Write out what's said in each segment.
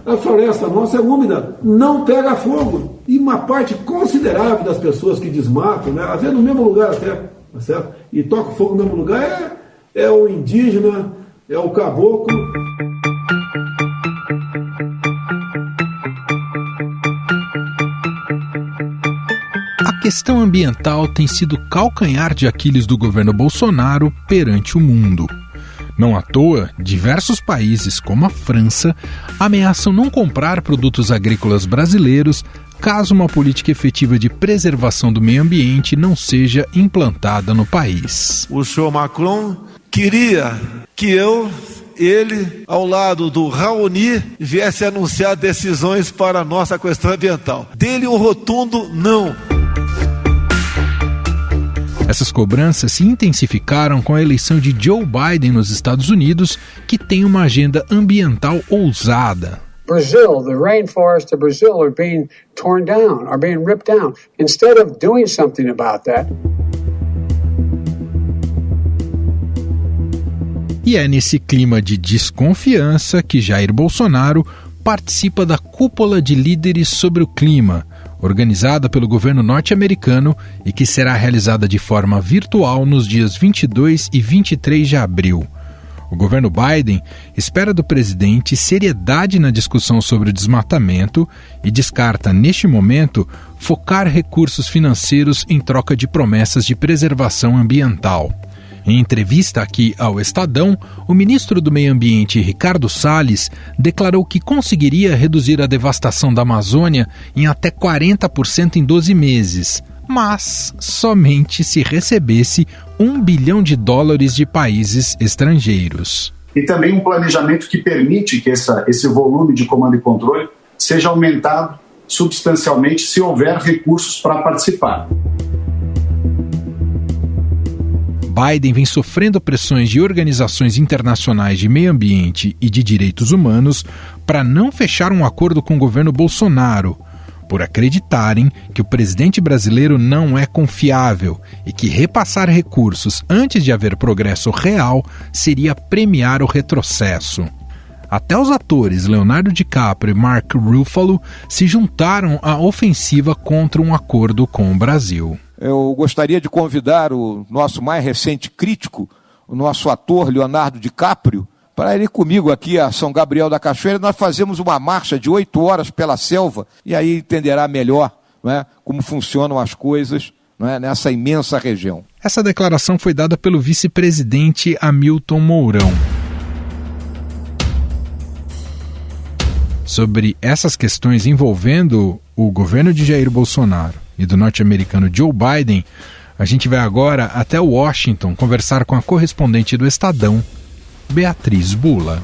A floresta nossa é úmida, não pega fogo. E uma parte considerável das pessoas que desmatam, né, às vezes no mesmo lugar até, tá certo? E toca fogo no mesmo lugar, é o indígena, é o caboclo. A questão ambiental tem sido calcanhar de Aquiles do governo Bolsonaro perante o mundo. Não à toa, diversos países, como a França, ameaçam não comprar produtos agrícolas brasileiros caso uma política efetiva de preservação do meio ambiente não seja implantada no país. O senhor Macron queria que ele, ao lado do Raoni, viesse anunciar decisões para a nossa questão ambiental. Dele um rotundo não. Essas cobranças se intensificaram com a eleição de Joe Biden nos Estados Unidos, que tem uma agenda ambiental ousada. Brazil, the rainforests of Brazil are being torn down, are being ripped down. Instead of doing something about that. E é nesse clima de desconfiança que Jair Bolsonaro participa da Cúpula de Líderes sobre o Clima, organizada pelo governo norte-americano e que será realizada de forma virtual nos dias 22 e 23 de abril. O governo Biden espera do presidente seriedade na discussão sobre o desmatamento e descarta, neste momento, focar recursos financeiros em troca de promessas de preservação ambiental. Em entrevista aqui ao Estadão, o ministro do Meio Ambiente, Ricardo Salles, declarou que conseguiria reduzir a devastação da Amazônia em até 40% em 12 meses, mas somente se recebesse $1 bilhão de países estrangeiros. E também um planejamento que permite que esse volume de comando e controle seja aumentado substancialmente se houver recursos para participar. Biden vem sofrendo pressões de organizações internacionais de meio ambiente e de direitos humanos para não fechar um acordo com o governo Bolsonaro, por acreditarem que o presidente brasileiro não é confiável e que repassar recursos antes de haver progresso real seria premiar o retrocesso. Até os atores Leonardo DiCaprio e Mark Ruffalo se juntaram à ofensiva contra um acordo com o Brasil. Eu gostaria de convidar o nosso mais recente crítico, o nosso ator Leonardo DiCaprio, para ir comigo aqui a São Gabriel da Cachoeira. Nós fazemos uma marcha de 8 horas pela selva e aí entenderá melhor, não é, como funcionam as coisas, não é, nessa imensa região. Essa declaração foi dada pelo vice-presidente Hamilton Mourão. Sobre essas questões envolvendo o governo de Jair Bolsonaro e do norte-americano Joe Biden, a gente vai agora até Washington conversar com a correspondente do Estadão, Beatriz Bula.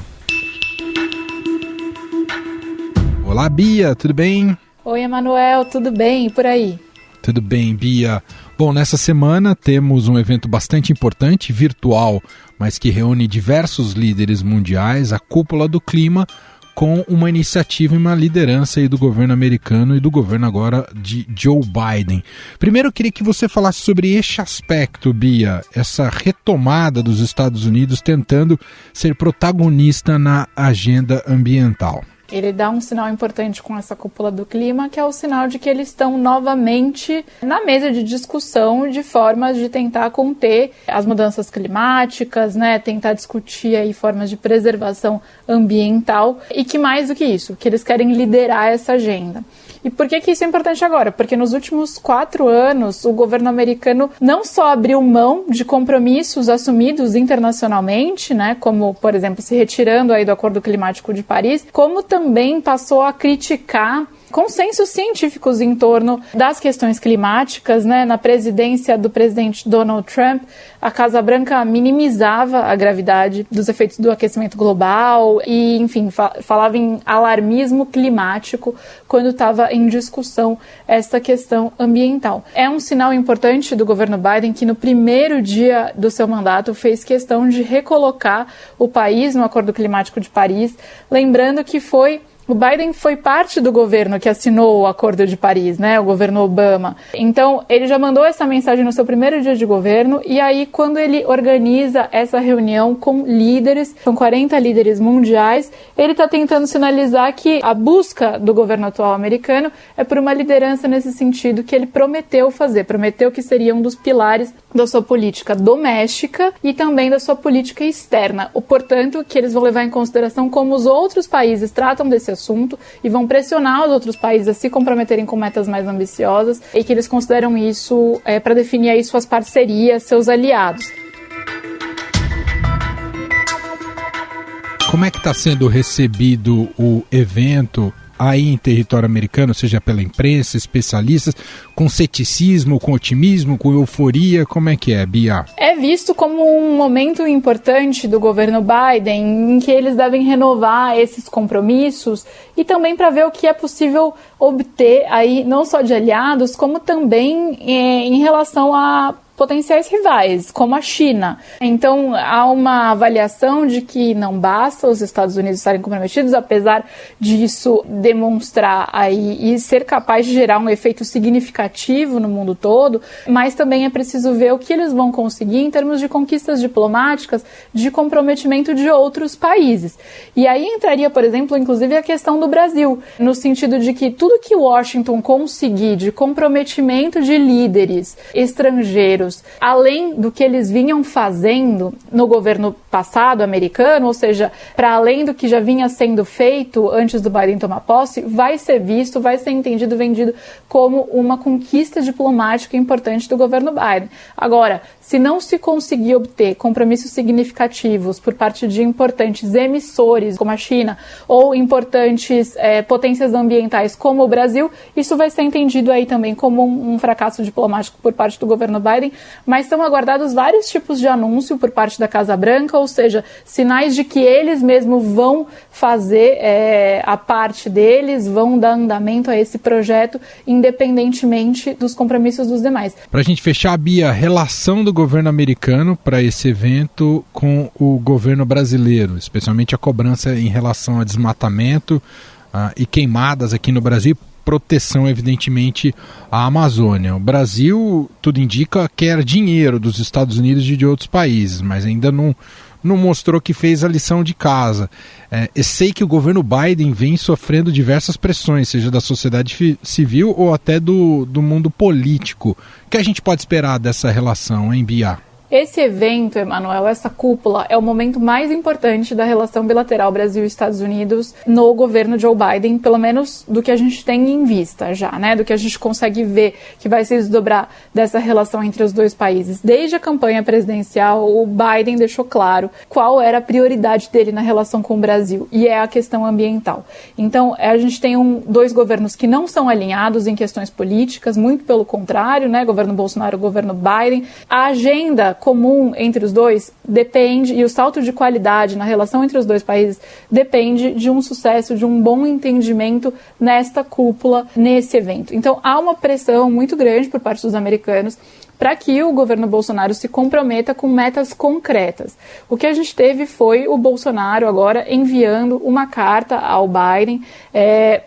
Olá, Bia, tudo bem? Oi, Emanuel, tudo bem? E por aí? Tudo bem, Bia. Bom, nessa semana temos um evento bastante importante, virtual, mas que reúne diversos líderes mundiais, a Cúpula do Clima, com uma iniciativa e uma liderança aí do governo americano e do governo agora de Joe Biden. Primeiro eu queria que você falasse sobre este aspecto, Bia, essa retomada dos Estados Unidos tentando ser protagonista na agenda ambiental. Ele dá um sinal importante com essa Cúpula do Clima, que é o sinal de que eles estão novamente na mesa de discussão de formas de tentar conter as mudanças climáticas, né? Tentar discutir aí formas de preservação ambiental e que mais do que isso, que eles querem liderar essa agenda. E por que isso é importante agora? Porque nos últimos 4 anos, o governo americano não só abriu mão de compromissos assumidos internacionalmente, né, como, por exemplo, se retirando aí do Acordo Climático de Paris, como também passou a criticar consensos científicos em torno das questões climáticas, né? Na presidência do presidente Donald Trump, a Casa Branca minimizava a gravidade dos efeitos do aquecimento global e, enfim, falava em alarmismo climático quando estava em discussão essa questão ambiental. É um sinal importante do governo Biden que no primeiro dia do seu mandato fez questão de recolocar o país no Acordo Climático de Paris, lembrando que foi o Biden foi parte do governo que assinou o Acordo de Paris, né, o governo Obama. Então, ele já mandou essa mensagem no seu primeiro dia de governo, e aí quando ele organiza essa reunião com líderes, com 40 líderes mundiais, ele está tentando sinalizar que a busca do governo atual americano é por uma liderança nesse sentido que ele prometeu fazer, prometeu que seria um dos pilares da sua política doméstica e também da sua política externa. Portanto, que eles vão levar em consideração como os outros países tratam desse assunto e vão pressionar os outros países a se comprometerem com metas mais ambiciosas e que eles consideram isso para definir aí suas parcerias, seus aliados. Como é que está sendo recebido o evento aí em território americano, seja pela imprensa, especialistas, com ceticismo, com otimismo, com euforia? Como é que é, Bia? É visto como um momento importante do governo Biden, em que eles devem renovar esses compromissos e também para ver o que é possível obter aí, não só de aliados, como também em relação a potenciais rivais, como a China. Então, há uma avaliação de que não basta os Estados Unidos estarem comprometidos, apesar disso demonstrar aí e ser capaz de gerar um efeito significativo no mundo todo, mas também é preciso ver o que eles vão conseguir em termos de conquistas diplomáticas, de comprometimento de outros países. E aí entraria, por exemplo, inclusive a questão do Brasil, no sentido de que tudo que Washington conseguir de comprometimento de líderes estrangeiros, além do que eles vinham fazendo no governo passado americano, ou seja, para além do que já vinha sendo feito antes do Biden tomar posse, vai ser visto, vai ser entendido, vendido como uma conquista diplomática importante do governo Biden. Agora, se não se conseguir obter compromissos significativos por parte de importantes emissores, como a China, ou importantes potências ambientais, como o Brasil, isso vai ser entendido aí também como um fracasso diplomático por parte do governo Biden, mas são aguardados vários tipos de anúncio por parte da Casa Branca, ou seja, sinais de que eles mesmos vão fazer a parte deles, vão dar andamento a esse projeto, independentemente dos compromissos dos demais. Para a gente fechar, Bia, a relação do governo americano para esse evento com o governo brasileiro, especialmente a cobrança em relação a desmatamento e queimadas aqui no Brasil, proteção, evidentemente, à Amazônia. O Brasil, tudo indica, quer dinheiro dos Estados Unidos e de outros países, mas ainda não mostrou que fez a lição de casa. Eu sei que o governo Biden vem sofrendo diversas pressões, seja da sociedade civil ou até do mundo político. O que a gente pode esperar dessa relação, hein, Bia? Esse evento, Emanuel, essa cúpula, é o momento mais importante da relação bilateral Brasil e Estados Unidos no governo Joe Biden, pelo menos do que a gente tem em vista já, né? Do que a gente consegue ver que vai se desdobrar dessa relação entre os dois países. Desde a campanha presidencial, o Biden deixou claro qual era a prioridade dele na relação com o Brasil, e é a questão ambiental. Então, a gente tem dois governos que não são alinhados em questões políticas, muito pelo contrário, né? Governo Bolsonaro e governo Biden. A agenda comum entre os dois depende, e o salto de qualidade na relação entre os dois países depende de um sucesso, de um bom entendimento nesta cúpula, nesse evento. Então há uma pressão muito grande por parte dos americanos para que o governo Bolsonaro se comprometa com metas concretas. O que a gente teve foi o Bolsonaro agora enviando uma carta ao Biden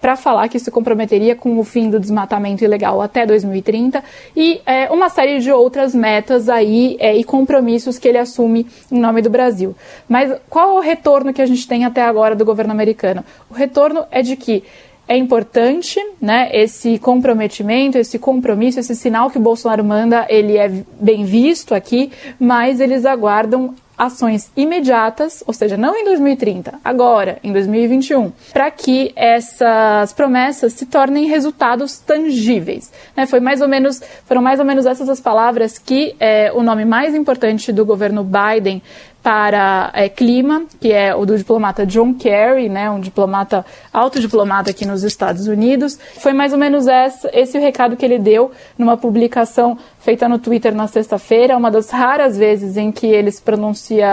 para falar que se comprometeria com o fim do desmatamento ilegal até 2030 e uma série de outras metas aí e compromissos que ele assume em nome do Brasil. Mas qual é o retorno que a gente tem até agora do governo americano? O retorno é de que é importante, né, esse comprometimento, esse compromisso, esse sinal que o Bolsonaro manda, ele é bem visto aqui, mas eles aguardam ações imediatas, ou seja, não em 2030, agora, em 2021, para que essas promessas se tornem resultados tangíveis. Foram mais ou menos essas as palavras que o nome mais importante do governo Biden para clima, que é o do diplomata John Kerry, né, um diplomata, alto diplomata aqui nos Estados Unidos. Foi mais ou menos esse o recado que ele deu numa publicação feita no Twitter na sexta-feira, uma das raras vezes em que ele se pronuncia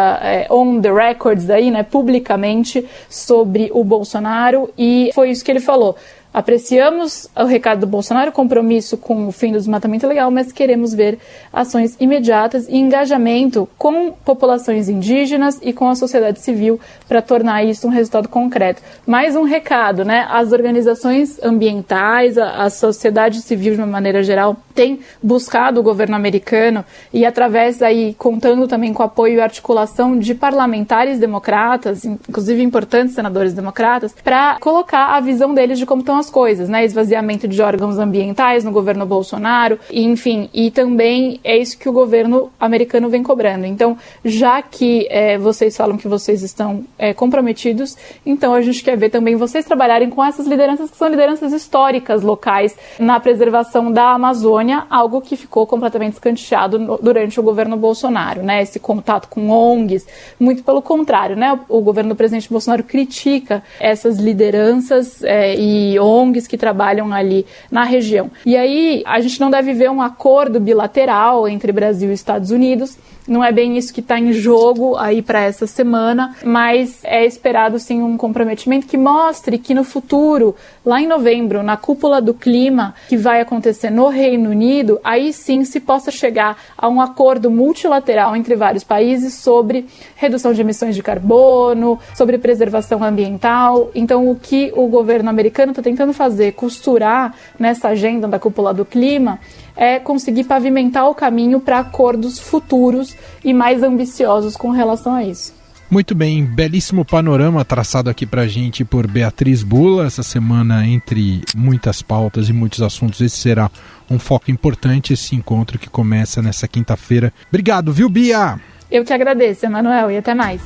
on the records, aí, né, publicamente sobre o Bolsonaro, e foi isso que ele falou. apreciamos o recado do Bolsonaro, compromisso com o fim do desmatamento ilegal, mas queremos ver ações imediatas e engajamento com populações indígenas e com a sociedade civil para tornar isso um resultado concreto. Mais um recado, né? As organizações ambientais, a sociedade civil de uma maneira geral, tem buscado o governo americano e através aí, contando também com o apoio e articulação de parlamentares democratas, inclusive importantes senadores democratas, para colocar a visão deles de como estão as coisas, né? Esvaziamento de órgãos ambientais no governo Bolsonaro, enfim, e também é isso que o governo americano vem cobrando. Então, já que vocês falam que vocês estão comprometidos, então a gente quer ver também vocês trabalharem com essas lideranças que são lideranças históricas locais na preservação da Amazônia, algo que ficou completamente escanteado durante o governo Bolsonaro, né? Esse contato com ONGs, muito pelo contrário, né? O governo do presidente Bolsonaro critica essas lideranças e ONGs que trabalham ali na região. E aí a gente não deve ver um acordo bilateral entre Brasil e Estados Unidos. Não é bem isso que está em jogo aí para essa semana, mas é esperado sim um comprometimento que mostre que no futuro, lá em novembro, na cúpula do clima que vai acontecer no Reino Unido, aí sim se possa chegar a um acordo multilateral entre vários países sobre redução de emissões de carbono, sobre preservação ambiental. Então o que o governo americano está tentando fazer, costurar nessa agenda da cúpula do clima, é conseguir pavimentar o caminho para acordos futuros e mais ambiciosos com relação a isso. Muito bem, belíssimo panorama traçado aqui pra gente por Beatriz Bula. Essa semana, entre muitas pautas e muitos assuntos, esse será um foco importante, esse encontro que começa nessa quinta-feira. Obrigado, viu, Bia? Eu que agradeço, Emanuel, e até mais.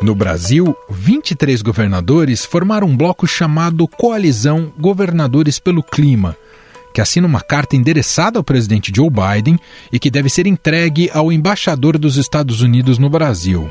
No Brasil, 23 governadores formaram um bloco chamado Coalizão Governadores pelo Clima, que assina uma carta endereçada ao presidente Joe Biden e que deve ser entregue ao embaixador dos Estados Unidos no Brasil.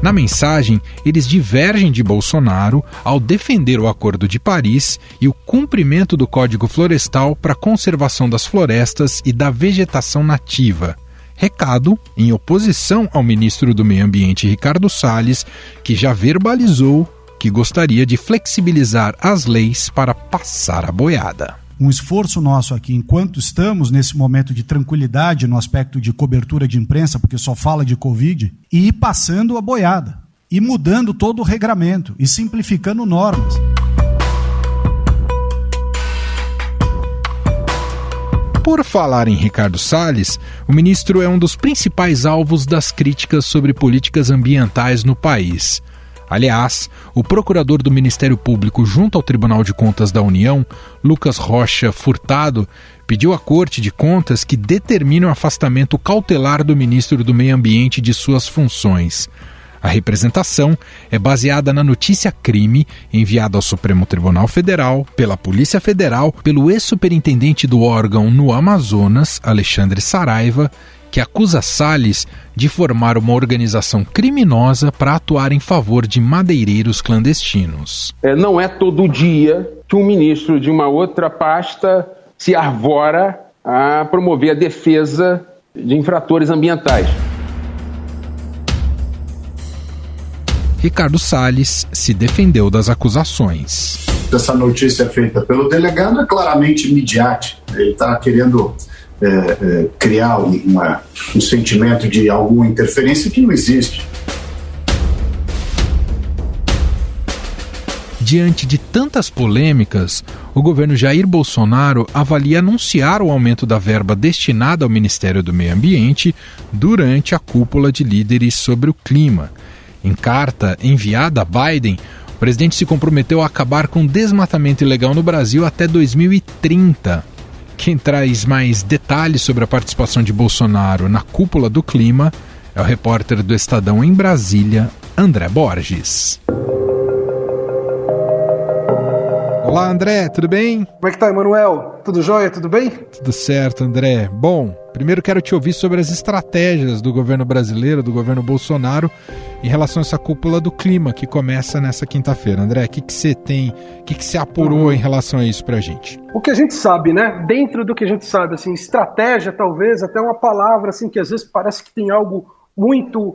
Na mensagem, eles divergem de Bolsonaro ao defender o Acordo de Paris e o cumprimento do Código Florestal para a conservação das florestas e da vegetação nativa. Recado em oposição ao ministro do Meio Ambiente, Ricardo Salles, que já verbalizou que gostaria de flexibilizar as leis para passar a boiada. Um esforço nosso aqui, enquanto estamos nesse momento de tranquilidade no aspecto de cobertura de imprensa, porque só fala de Covid, e ir passando a boiada, e mudando todo o regramento, e simplificando normas. Por falar em Ricardo Salles, o ministro é um dos principais alvos das críticas sobre políticas ambientais no país. Aliás, o procurador do Ministério Público junto ao Tribunal de Contas da União, Lucas Rocha Furtado, pediu à Corte de Contas que determine o afastamento cautelar do ministro do Meio Ambiente de suas funções. A representação é baseada na notícia crime enviada ao Supremo Tribunal Federal, pela Polícia Federal, pelo ex-superintendente do órgão no Amazonas, Alexandre Saraiva, que acusa Salles de formar uma organização criminosa para atuar em favor de madeireiros clandestinos. Não é todo dia que um ministro de uma outra pasta se arvora a promover a defesa de infratores ambientais. Ricardo Salles se defendeu das acusações. Essa notícia é feita pelo delegado é claramente midiática. Ele está querendo criar um sentimento de alguma interferência que não existe. Diante de tantas polêmicas, o governo Jair Bolsonaro avalia anunciar o aumento da verba destinada ao Ministério do Meio Ambiente durante a cúpula de líderes sobre o clima. Em carta enviada a Biden, o presidente se comprometeu a acabar com o desmatamento ilegal no Brasil até 2030. Quem traz mais detalhes sobre a participação de Bolsonaro na cúpula do clima é o repórter do Estadão em Brasília, André Borges. Olá, André, tudo bem? Como é que tá, Emanuel? Tudo jóia? Tudo bem? Tudo certo, André. Bom, primeiro quero te ouvir sobre as estratégias do governo brasileiro, do governo Bolsonaro, em relação a essa cúpula do clima que começa nessa quinta-feira. André, o que você tem, o que você apurou em relação a isso pra gente? O que a gente sabe, né? Dentro do que a gente sabe, assim, estratégia talvez, até uma palavra assim que às vezes parece que tem algo muito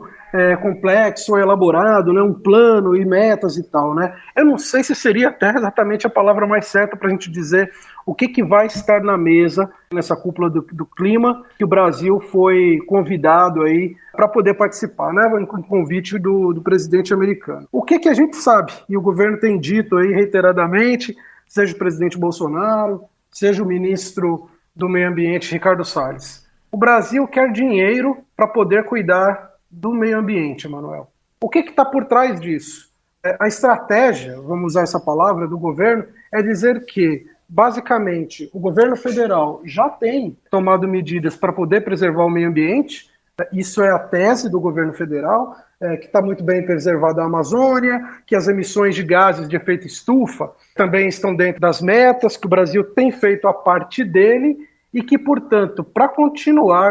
complexo ou elaborado, né? Um plano e metas e tal, né? Eu não sei se seria até exatamente a palavra mais certa para a gente dizer o que vai estar na mesa nessa cúpula do clima que o Brasil foi convidado aí para poder participar, né? Com convite do presidente americano. O que a gente sabe, e o governo tem dito aí reiteradamente, seja o presidente Bolsonaro, seja o ministro do Meio Ambiente, Ricardo Salles. O Brasil quer dinheiro para poder cuidar do meio ambiente, Emanuel. O que está por trás disso? A estratégia, vamos usar essa palavra, do governo, é dizer que, basicamente, o governo federal já tem tomado medidas para poder preservar o meio ambiente. Isso é a tese do governo federal, que está muito bem preservada a Amazônia, que as emissões de gases de efeito estufa também estão dentro das metas, que o Brasil tem feito a parte dele e que, portanto, para continuar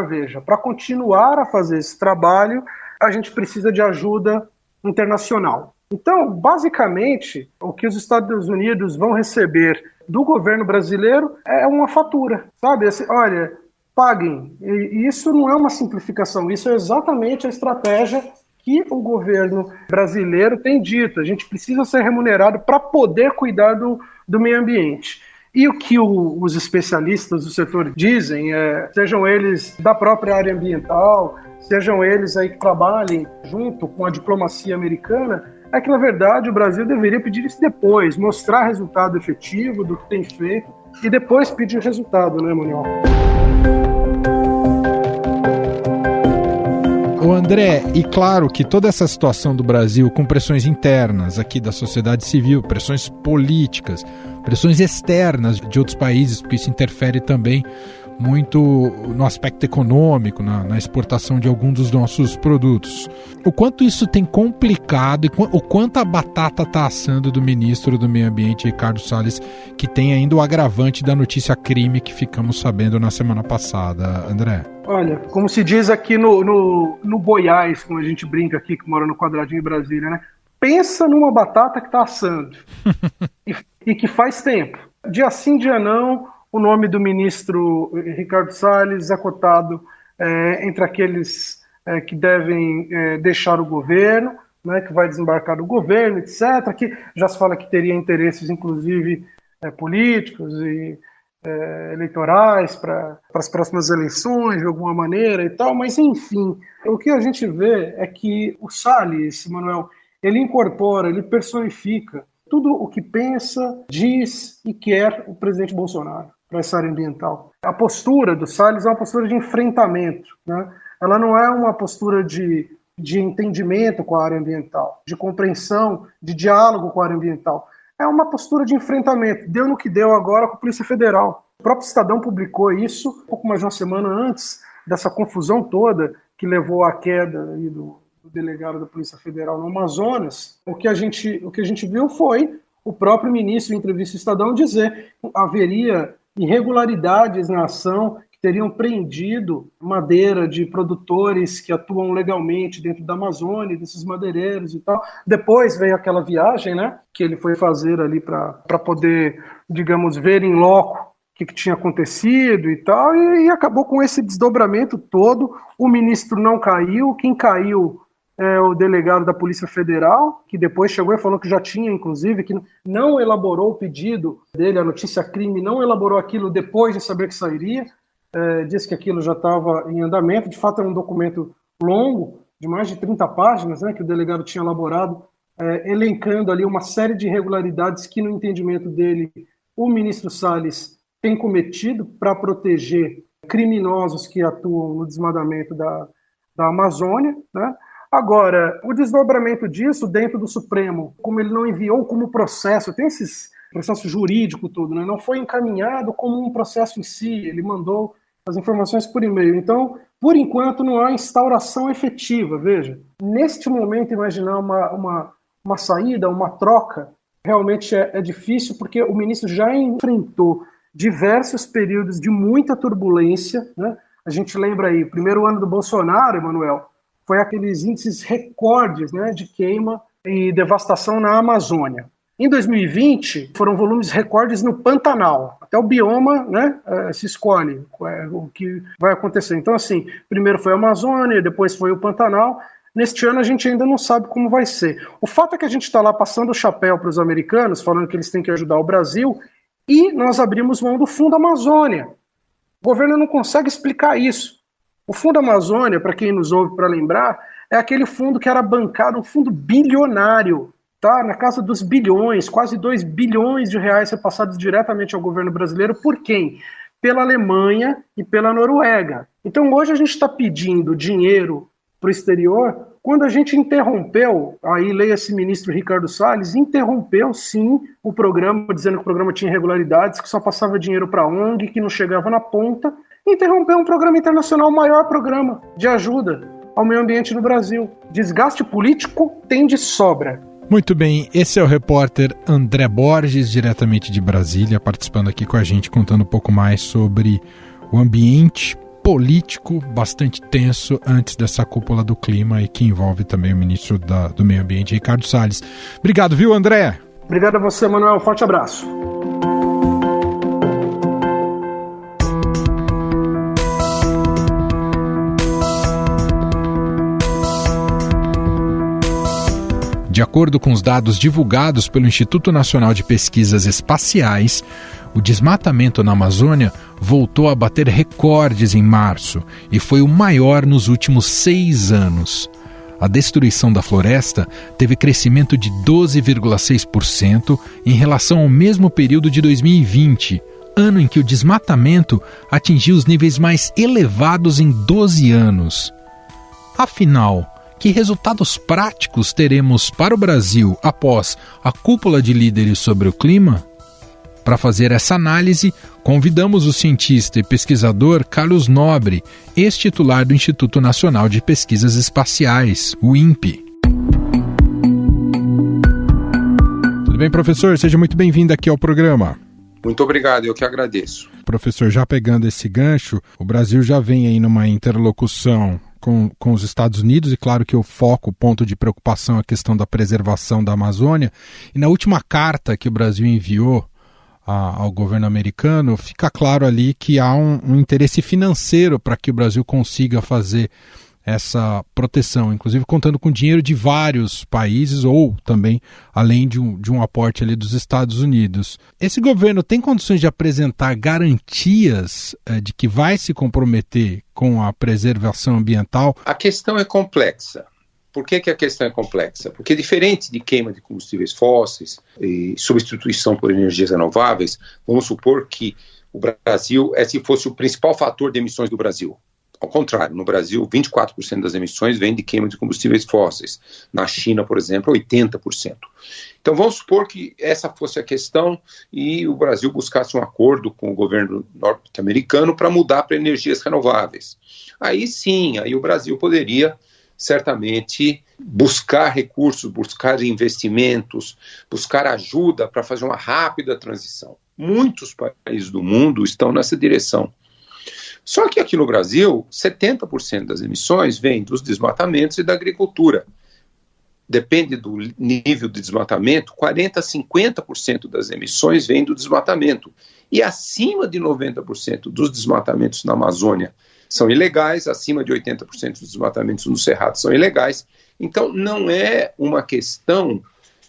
a fazer esse trabalho, a gente precisa de ajuda internacional. Então, basicamente, o que os Estados Unidos vão receber do governo brasileiro é uma fatura, sabe? Assim, olha, paguem. E isso não é uma simplificação, isso é exatamente a estratégia que o governo brasileiro tem dito. A gente precisa ser remunerado para poder cuidar do meio ambiente. E o que os especialistas do setor dizem, sejam eles da própria área ambiental, sejam eles aí que trabalhem junto com a diplomacia americana, é que, na verdade, o Brasil deveria pedir isso depois, mostrar resultado efetivo do que tem feito e depois pedir resultado, né, Manuel? Ô André, e claro que toda essa situação do Brasil com pressões internas aqui da sociedade civil, pressões políticas, pressões externas de outros países, porque isso interfere também muito no aspecto econômico, na exportação de alguns dos nossos produtos. O quanto isso tem complicado e o quanto a batata está assando do ministro do Meio Ambiente, Ricardo Salles, que tem ainda o agravante da notícia crime que ficamos sabendo na semana passada, André? Olha, como se diz aqui no Goiás, como a gente brinca aqui, que mora no quadradinho em Brasília, né? Pensa numa batata que está assando e que faz tempo. Dia sim, dia não, o nome do ministro Ricardo Salles é cotado entre aqueles que devem deixar o governo, né, que vai desembarcar do governo, etc., que já se fala que teria interesses, inclusive, políticos e eleitorais para as próximas eleições, de alguma maneira e tal, mas, enfim, o que a gente vê é que o Salles, Manuel, ele incorpora, ele personifica tudo o que pensa, diz e quer o presidente Bolsonaro para essa área ambiental. A postura do Salles é uma postura de enfrentamento, né? Ela não é uma postura de entendimento com a área ambiental, de compreensão, de diálogo com a área ambiental. É uma postura de enfrentamento. Deu no que deu agora com a Polícia Federal. O próprio Estadão publicou isso um pouco mais de uma semana antes dessa confusão toda que levou à queda aí do delegado da Polícia Federal no Amazonas. O que a gente viu foi o próprio ministro, em entrevista ao Estadão, dizer que haveria irregularidades na ação, que teriam preendido madeira de produtores que atuam legalmente dentro da Amazônia, desses madeireiros e tal. Depois veio aquela viagem, né, que ele foi fazer ali para poder, digamos, ver em loco o que tinha acontecido e tal, e acabou com esse desdobramento todo. O ministro não caiu, quem caiu é o delegado da Polícia Federal, que depois chegou e falou que já tinha, inclusive, que não elaborou o pedido dele, a notícia crime, não elaborou aquilo depois de saber que sairia, disse que aquilo já estava em andamento. De fato, é um documento longo, de mais de 30 páginas, né, que o delegado tinha elaborado, elencando ali uma série de irregularidades que, no entendimento dele, o ministro Salles tem cometido para proteger criminosos que atuam no desmatamento da Amazônia, né? Agora, o desdobramento disso dentro do Supremo, como ele não enviou como processo, tem esse processo jurídico todo, né? Não foi encaminhado como um processo em si, ele mandou as informações por e-mail. Então, por enquanto, não há instauração efetiva. Veja, neste momento, imaginar uma saída, uma troca Realmente é difícil, porque o ministro já enfrentou diversos períodos de muita turbulência, né? A gente lembra aí, o primeiro ano do Bolsonaro, Emanuel, foi aqueles índices recordes, né, de queima e devastação na Amazônia. Em 2020, foram volumes recordes no Pantanal. Até o bioma, né, se escolhe o que vai acontecer. Então, assim, primeiro foi a Amazônia, depois foi o Pantanal. Neste ano a gente ainda não sabe como vai ser. O fato é que a gente está lá passando o chapéu para os americanos, falando que eles têm que ajudar o Brasil, e nós abrimos mão do Fundo Amazônia. O governo não consegue explicar isso. O Fundo Amazônia, para quem nos ouve para lembrar, é aquele fundo que era bancado, um fundo bilionário, tá? Na casa dos bilhões, quase 2 bilhões de reais repassados diretamente ao governo brasileiro. Por quem? Pela Alemanha e pela Noruega. Então hoje a gente está pedindo dinheiro para o exterior, quando a gente interrompeu, aí leia-se ministro Ricardo Salles, interrompeu sim o programa, dizendo que o programa tinha irregularidades, que só passava dinheiro para a ONG, que não chegava na ponta, interrompeu um programa internacional, o maior programa de ajuda ao meio ambiente no Brasil. Desgaste político tem de sobra. Muito bem, esse é o repórter André Borges, diretamente de Brasília, participando aqui com a gente, contando um pouco mais sobre o ambiente político bastante tenso antes dessa cúpula do clima e que envolve também o ministro do Meio Ambiente, Ricardo Salles. Obrigado, viu, André? Obrigado a você, Manuel. Forte abraço. De acordo com os dados divulgados pelo Instituto Nacional de Pesquisas Espaciais, o desmatamento na Amazônia voltou a bater recordes em março e foi o maior nos últimos 6 anos. A destruição da floresta teve crescimento de 12,6% em relação ao mesmo período de 2020, ano em que o desmatamento atingiu os níveis mais elevados em 12 anos. Afinal, que resultados práticos teremos para o Brasil após a cúpula de líderes sobre o clima? Para fazer essa análise, convidamos o cientista e pesquisador Carlos Nobre, ex-titular do Instituto Nacional de Pesquisas Espaciais, o INPE. Tudo bem, professor? Seja muito bem-vindo aqui ao programa. Muito obrigado, eu que agradeço. Professor, já pegando esse gancho, o Brasil já vem aí numa interlocução com os Estados Unidos, e claro que o ponto de preocupação é a questão da preservação da Amazônia. E na última carta que o Brasil enviou ao governo americano, fica claro ali que há um interesse financeiro para que o Brasil consiga fazer essa proteção, inclusive contando com dinheiro de vários países ou também além de um aporte ali dos Estados Unidos. Esse governo tem condições de apresentar garantias de que vai se comprometer com a preservação ambiental? A questão é complexa. Por que a questão é complexa? Porque diferente de queima de combustíveis fósseis e substituição por energias renováveis, vamos supor que o Brasil fosse o principal fator de emissões do Brasil. Ao contrário, no Brasil, 24% das emissões vêm de queima de combustíveis fósseis. Na China, por exemplo, 80%. Então, vamos supor que essa fosse a questão e o Brasil buscasse um acordo com o governo norte-americano para mudar para energias renováveis. Aí sim, aí o Brasil poderia certamente buscar recursos, buscar investimentos, buscar ajuda para fazer uma rápida transição. Muitos países do mundo estão nessa direção. Só que aqui no Brasil, 70% das emissões vêm dos desmatamentos e da agricultura. Depende do nível de desmatamento, 40% a 50% das emissões vêm do desmatamento. E acima de 90% dos desmatamentos na Amazônia são ilegais, acima de 80% dos desmatamentos no Cerrado são ilegais. Então, não é uma questão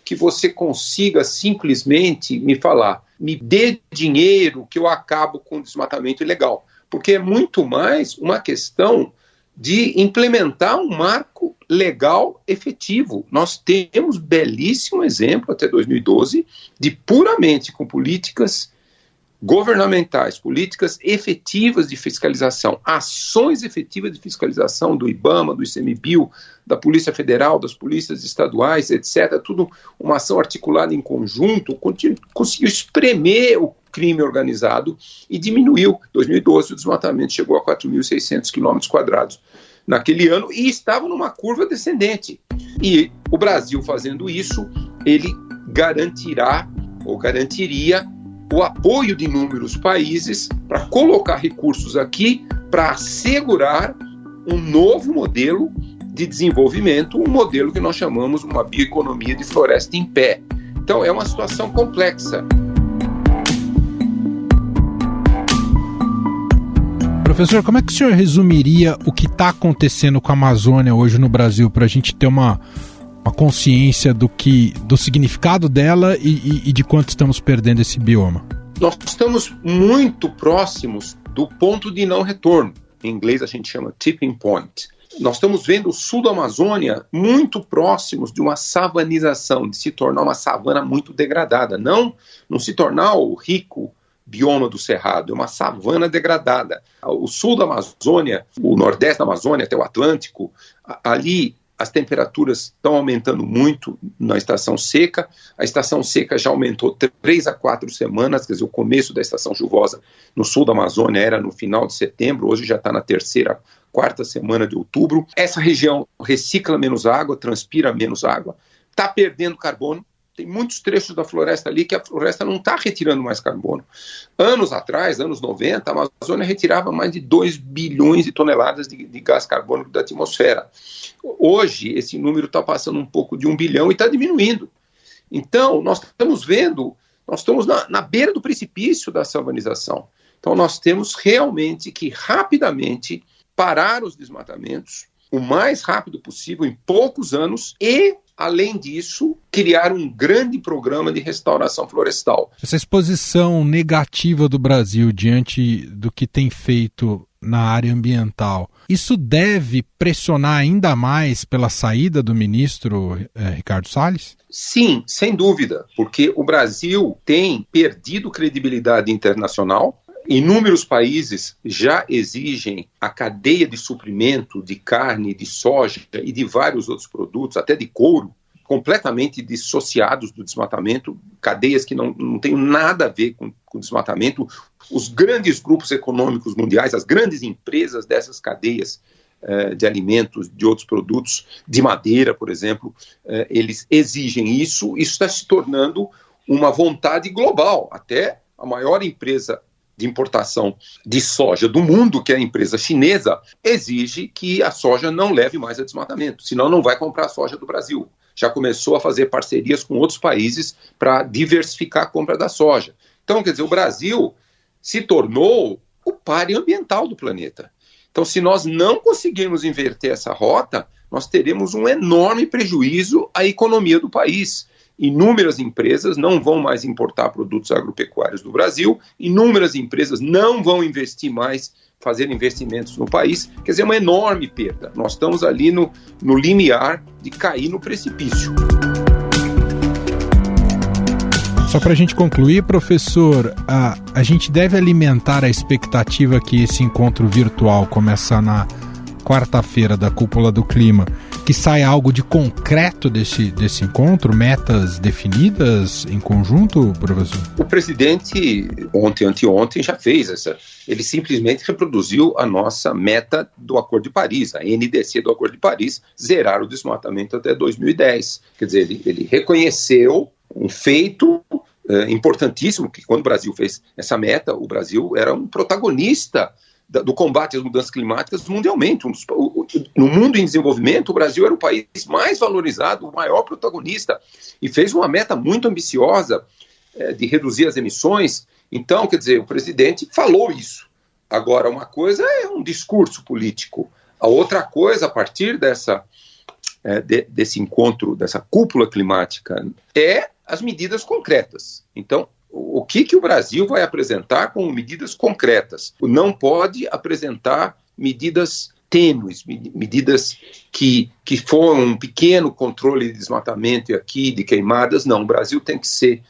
que você consiga simplesmente me falar, me dê dinheiro que eu acabo com o desmatamento ilegal. Porque é muito mais uma questão de implementar um marco legal efetivo. Nós temos belíssimo exemplo, até 2012, de puramente com políticas governamentais, políticas efetivas de fiscalização, ações efetivas de fiscalização do IBAMA, do ICMBio, da Polícia Federal, das polícias estaduais, etc. Tudo uma ação articulada em conjunto, conseguiu espremer o crime organizado e diminuiu. Em 2012, o desmatamento chegou a 4.600 km² naquele ano e estava numa curva descendente. E o Brasil, fazendo isso, ele garantirá ou garantiria o apoio de inúmeros países para colocar recursos aqui para assegurar um novo modelo de desenvolvimento, um modelo que nós chamamos uma bioeconomia de floresta em pé. Então, é uma situação complexa. Professor, como é que o senhor resumiria o que está acontecendo com a Amazônia hoje no Brasil, para a gente ter uma consciência do significado dela e de quanto estamos perdendo esse bioma? Nós estamos muito próximos do ponto de não retorno. Em inglês a gente chama tipping point. Nós estamos vendo o sul da Amazônia muito próximos de uma savanização, de se tornar uma savana muito degradada. Não se tornar o rico bioma do Cerrado, é uma savana degradada. O sul da Amazônia, o nordeste da Amazônia até o Atlântico, ali as temperaturas estão aumentando muito na estação seca. A estação seca já aumentou 3 a 4 semanas, quer dizer, o começo da estação chuvosa no sul da Amazônia era no final de setembro, hoje já está na 3ª, 4ª semana de outubro. Essa região recicla menos água, transpira menos água, está perdendo carbono. Tem muitos trechos da floresta ali que a floresta não está retirando mais carbono. Anos atrás, anos 90, a Amazônia retirava mais de 2 bilhões de toneladas de gás carbônico da atmosfera. Hoje, esse número está passando um pouco de 1 bilhão e está diminuindo. Então, nós estamos vendo, nós estamos na beira do precipício da savanização. Então, nós temos realmente que rapidamente parar os desmatamentos, o mais rápido possível, em poucos anos, e, além disso, criar um grande programa de restauração florestal. Essa exposição negativa do Brasil diante do que tem feito na área ambiental, isso deve pressionar ainda mais pela saída do ministro Ricardo Salles? Sim, sem dúvida, porque o Brasil tem perdido credibilidade internacional. Inúmeros países já exigem a cadeia de suprimento de carne, de soja e de vários outros produtos, até de couro, completamente dissociados do desmatamento, cadeias que não têm nada a ver com desmatamento. Os grandes grupos econômicos mundiais, as grandes empresas dessas cadeias de alimentos, de outros produtos, de madeira, por exemplo, eles exigem isso. Isso está se tornando uma vontade global. Até a maior empresa de importação de soja do mundo, que é a empresa chinesa, exige que a soja não leve mais a desmatamento, senão não vai comprar a soja do Brasil. Já começou a fazer parcerias com outros países para diversificar a compra da soja. Então, quer dizer, o Brasil se tornou o páreo ambiental do planeta. Então, se nós não conseguirmos inverter essa rota, nós teremos um enorme prejuízo à economia do país. Inúmeras empresas não vão mais importar produtos agropecuários do Brasil, inúmeras empresas não vão investir mais, fazer investimentos no país, quer dizer, uma enorme perda. Nós estamos ali no limiar de cair no precipício. Só para a gente concluir, professor, a gente deve alimentar a expectativa que esse encontro virtual começa na quarta-feira da Cúpula do Clima, que saia algo de concreto desse encontro, metas definidas em conjunto, professor? O presidente, anteontem, já fez essa. Ele simplesmente reproduziu a nossa meta do Acordo de Paris, a NDC do Acordo de Paris, zerar o desmatamento até 2010. Quer dizer, ele reconheceu um feito importantíssimo, que quando o Brasil fez essa meta, o Brasil era um protagonista do combate às mudanças climáticas mundialmente. No mundo em desenvolvimento, o Brasil era o país mais valorizado, o maior protagonista, e fez uma meta muito ambiciosa de reduzir as emissões. Então, quer dizer, o presidente falou isso. Agora, uma coisa é um discurso político, a outra coisa, a partir desse encontro, dessa cúpula climática, é as medidas concretas. Então, o que o Brasil vai apresentar como medidas concretas? Não pode apresentar medidas tênues, medidas que foram um pequeno controle de desmatamento e aqui de queimadas. Não, o Brasil tem que ser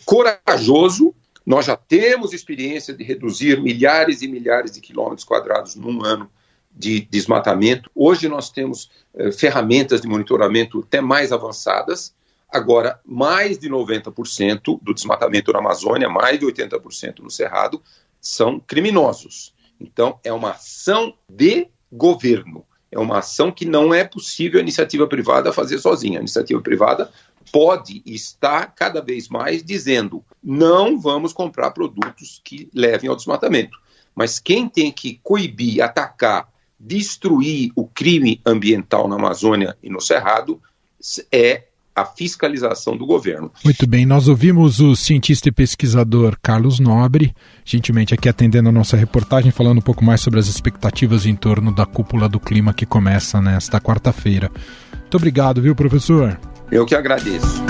corajoso. Nós já temos experiência de reduzir milhares e milhares de quilômetros quadrados num ano de desmatamento. Hoje nós temos ferramentas de monitoramento até mais avançadas. Agora, mais de 90% do desmatamento na Amazônia, mais de 80% no Cerrado, são criminosos. Então, é uma ação de governo. É uma ação que não é possível a iniciativa privada fazer sozinha. A iniciativa privada pode estar cada vez mais dizendo: não vamos comprar produtos que levem ao desmatamento. Mas quem tem que coibir, atacar, destruir o crime ambiental na Amazônia e no Cerrado é a fiscalização do governo. Muito bem, nós ouvimos o cientista e pesquisador Carlos Nobre, gentilmente aqui atendendo a nossa reportagem, falando um pouco mais sobre as expectativas em torno da cúpula do clima que começa nesta quarta-feira. Muito obrigado, viu, professor? Eu que agradeço.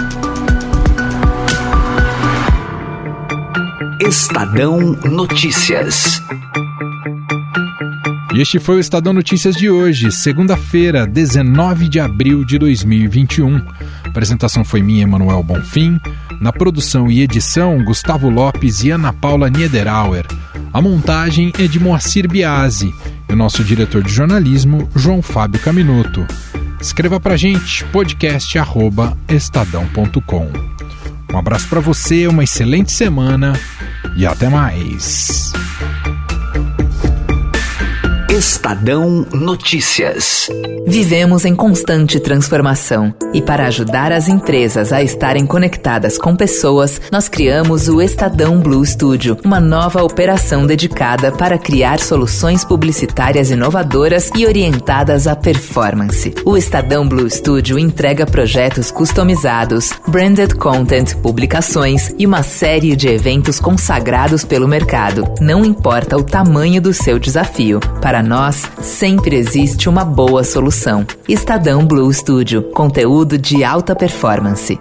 Estadão Notícias. E este foi o Estadão Notícias de hoje, segunda-feira, 19 de abril de 2021. A apresentação foi minha, Emanuel Bonfim. Na produção e edição, Gustavo Lopes e Ana Paula Niederauer. A montagem é de Moacir Biasi e o nosso diretor de jornalismo, João Fábio Caminoto. Escreva pra gente, podcast@estadão.com. Um abraço para você, uma excelente semana e até mais. Estadão Notícias. Vivemos em constante transformação e para ajudar as empresas a estarem conectadas com pessoas, nós criamos o Estadão Blue Studio, uma nova operação dedicada para criar soluções publicitárias inovadoras e orientadas à performance. O Estadão Blue Studio entrega projetos customizados, branded content, publicações e uma série de eventos consagrados pelo mercado. Não importa o tamanho do seu desafio, para nós, sempre existe uma boa solução. Estadão Blue Studio, conteúdo de alta performance.